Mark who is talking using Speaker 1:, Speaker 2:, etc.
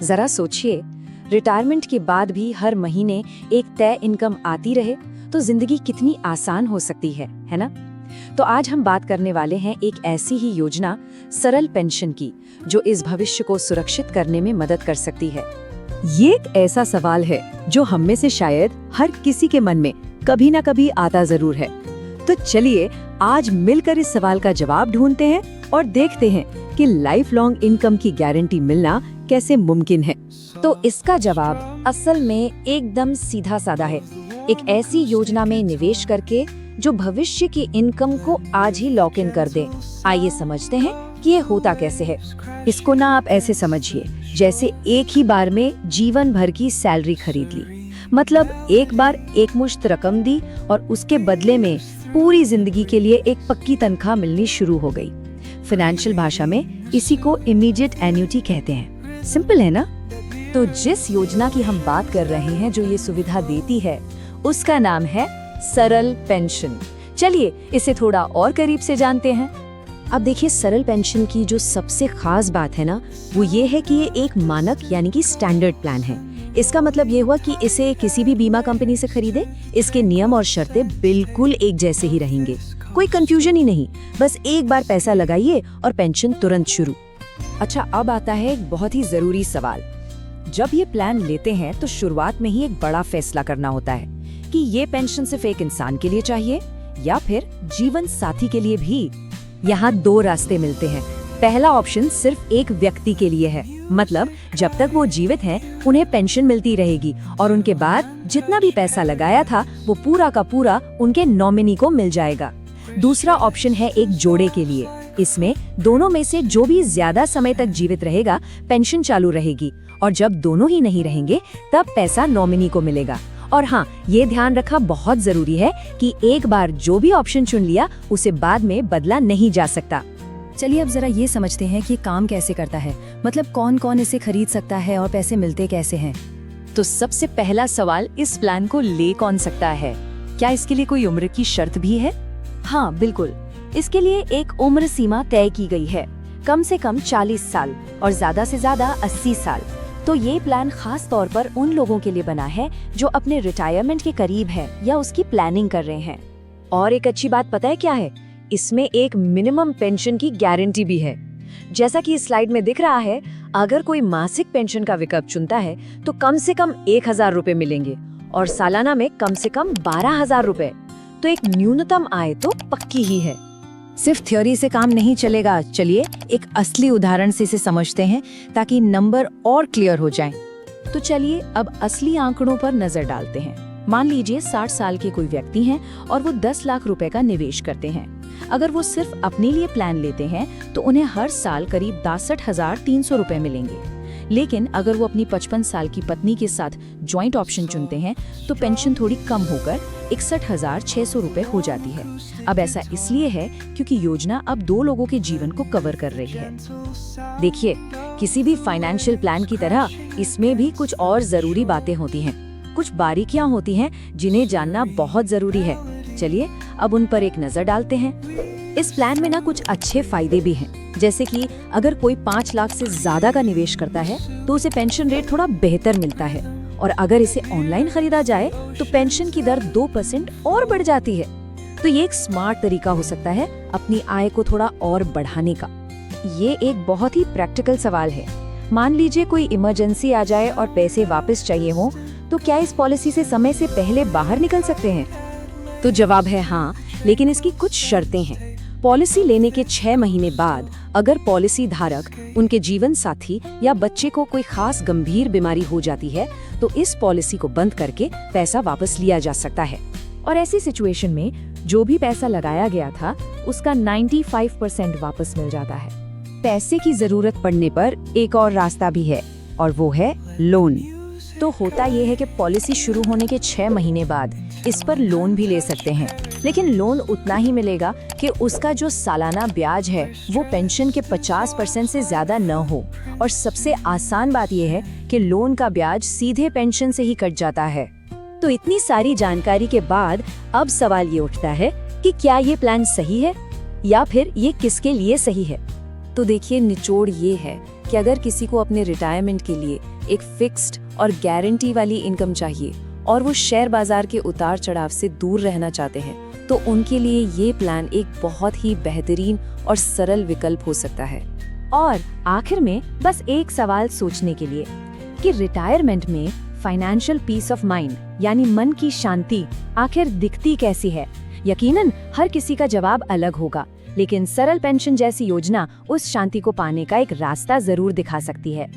Speaker 1: जरा सोचिए, रिटायरमेंट के बाद भी हर महीने एक तय इनकम आती रहे तो जिंदगी कितनी आसान हो सकती है ना? तो आज हम बात करने वाले हैं एक ऐसी ही योजना, सरल पेंशन की, जो इस भविष्य को सुरक्षित करने में मदद कर सकती है।
Speaker 2: ये एक ऐसा सवाल है जो हम में से शायद हर किसी के मन में कभी ना कभी आता जरूर है। तो चलिए आज मिलकर इस सवाल का जवाब ढूंढते हैं और देखते हैं कि लाइफ लॉन्ग इनकम की गारंटी मिलना कैसे मुमकिन है।
Speaker 1: तो इसका जवाब असल में एकदम सीधा साधा है। एक ऐसी योजना में निवेश करके जो भविष्य की इनकम को आज ही लॉक इन कर दे। आइए समझते हैं कि ये होता कैसे है।
Speaker 2: इसको ना आप ऐसे समझिए जैसे एक ही बार में जीवन भर की सैलरी खरीद ली। मतलब एक बार एक मुश्त रकम दी और उसके बदले में पूरी जिंदगी के लिए एक पक्की तनख्वाह मिलनी शुरू हो गई। फाइनेंशियल भाषा में इसी को इमीडिएट एन्युटी कहते हैं। सिंपल है ना?
Speaker 1: तो जिस योजना की हम बात कर रहे हैं जो ये सुविधा देती है, उसका नाम है सरल पेंशन। चलिए इसे थोड़ा और करीब से जानते हैं। अब देखिए, सरल पेंशन की जो सबसे खास बात है ना, वो ये है कि ये एक मानक यानी कि स्टैंडर्ड प्लान है। इसका मतलब ये हुआ कि इसे किसी भी बीमा कंपनी से खरीदे, इसके नियम और शर्तें बिल्कुल एक जैसे ही रहेंगे। कोई कंफ्यूजन ही नहीं, बस एक बार पैसा लगाइए और पेंशन तुरंत शुरू।
Speaker 2: अच्छा, अब आता है एक बहुत ही जरूरी सवाल। जब ये प्लान लेते हैं तो शुरुआत में ही एक बड़ा फैसला करना होता है कि ये पेंशन सिर्फ एक इंसान के लिए चाहिए या फिर जीवन साथी के लिए भी।
Speaker 1: यहाँ दो रास्ते मिलते हैं। पहला ऑप्शन सिर्फ एक व्यक्ति के लिए है, मतलब जब तक वो जीवित हैं उन्हें पेंशन मिलती रहेगी और उनके बाद जितना भी पैसा लगाया था वो पूरा का पूरा उनके नॉमिनी को मिल जाएगा। दूसरा ऑप्शन है एक जोड़े के लिए। इसमें दोनों में से जो भी ज्यादा समय तक जीवित रहेगा पेंशन चालू रहेगी, और जब दोनों ही नहीं रहेंगे तब पैसा नॉमिनी को मिलेगा। और हाँ, ये ध्यान रखना बहुत जरूरी है कि एक बार जो भी ऑप्शन चुन लिया उसे बाद में बदला नहीं जा सकता।
Speaker 2: चलिए अब जरा ये समझते हैं कि काम कैसे करता है, मतलब कौन कौन इसे खरीद सकता है और पैसे मिलते कैसे हैं।
Speaker 1: तो सबसे पहला सवाल, इस प्लान को ले कौन सकता है? क्या इसके लिए कोई उम्र की शर्त भी है? हाँ बिल्कुल, इसके लिए एक उम्र सीमा तय की गई है, कम से कम 40 साल और ज्यादा से ज्यादा 80 साल। तो ये प्लान खास तौर पर उन लोगों के लिए बना है जो अपने रिटायरमेंट के करीब हैं या उसकी प्लानिंग कर रहे हैं। और एक अच्छी बात पता है क्या है? इसमें एक मिनिमम पेंशन की गारंटी भी है। जैसा कि इस स्लाइड में दिख रहा है, अगर कोई मासिक पेंशन का विकल्प चुनता है तो कम से कम 1000 रुपए मिलेंगे और सालाना में कम से कम 12,000 रुपए। तो एक न्यूनतम आय तो पक्की ही है।
Speaker 2: सिर्फ थ्योरी से काम नहीं चलेगा। चलिए एक असली उदाहरण से इसे समझते हैं ताकि नंबर और क्लियर हो जाएं। तो चलिए अब असली आंकड़ों पर नजर डालते हैं। मान लीजिए 60 साल के कोई व्यक्ति हैं और वो 10 लाख रुपए का निवेश करते हैं। अगर वो सिर्फ अपने लिए प्लान लेते हैं तो उन्हें हर साल करीब 62,300 रुपए मिलेंगे। लेकिन अगर वो अपनी 55 साल की पत्नी के साथ ज्वाइंट ऑप्शन चुनते हैं तो पेंशन थोड़ी कम होकर 61,600 रुपए हो जाती है। अब ऐसा इसलिए है क्योंकि योजना अब दो लोगों के जीवन को कवर कर रही है।
Speaker 1: देखिए, किसी भी फाइनेंशियल प्लान की तरह इसमें भी कुछ और जरूरी बातें होती हैं, कुछ बारीकियां होती हैं जिन्हें जानना बहुत जरूरी है। चलिए अब उन पर एक नजर डालते हैं। इस प्लान में ना कुछ अच्छे फायदे भी हैं, जैसे कि अगर कोई 5 लाख से ज्यादा का निवेश करता है तो उसे पेंशन रेट थोड़ा बेहतर मिलता है, और अगर इसे ऑनलाइन खरीदा जाए तो पेंशन की दर 2% और बढ़ जाती है। तो ये एक स्मार्ट तरीका हो सकता है अपनी आय को थोड़ा और बढ़ाने का। ये एक बहुत ही प्रैक्टिकल सवाल है। मान लीजिए कोई इमरजेंसी आ जाए और पैसे वापस चाहिए हो, तो क्या इस पॉलिसी से समय से पहले बाहर निकल सकते हैं? तो जवाब है हाँ, लेकिन इसकी कुछ शर्तें हैं। पॉलिसी लेने के 6 महीने बाद अगर पॉलिसी धारक, उनके जीवन साथी या बच्चे को कोई खास गंभीर बीमारी हो जाती है तो इस पॉलिसी को बंद करके पैसा वापस लिया जा सकता है। और ऐसी सिचुएशन में जो भी पैसा लगाया गया था उसका 95% वापस मिल जाता है। पैसे की जरूरत पड़ने पर एक और रास्ता भी है, और वो है लोन। तो होता ये है कि पॉलिसी शुरू होने के 6 महीने बाद इस पर लोन भी ले सकते हैं, लेकिन लोन उतना ही मिलेगा कि उसका जो सालाना ब्याज है वो पेंशन के 50% से ज्यादा न हो। और सबसे आसान बात यह है कि लोन का ब्याज सीधे पेंशन से ही कट जाता है। तो इतनी सारी जानकारी के बाद अब सवाल ये उठता है कि क्या ये प्लान सही है या फिर ये किसके लिए सही है।
Speaker 2: तो देखिए, निचोड़ ये है कि अगर किसी को अपने रिटायरमेंट के लिए एक फिक्स्ड और गारंटी वाली इनकम चाहिए और वो शेयर बाजार के उतार चढ़ाव से दूर रहना चाहते हैं, तो उनके लिए ये प्लान एक बहुत ही बेहतरीन और सरल विकल्प हो सकता है।
Speaker 1: और आखिर में बस एक सवाल सोचने के लिए कि रिटायरमेंट में फाइनेंशियल पीस ऑफ माइंड यानी मन की शांति आखिर दिखती कैसी है? यकीनन हर किसी का जवाब अलग होगा, लेकिन सरल पेंशन जैसी योजना उस शांति को पाने का एक रास्ता जरूर दिखा सकती है।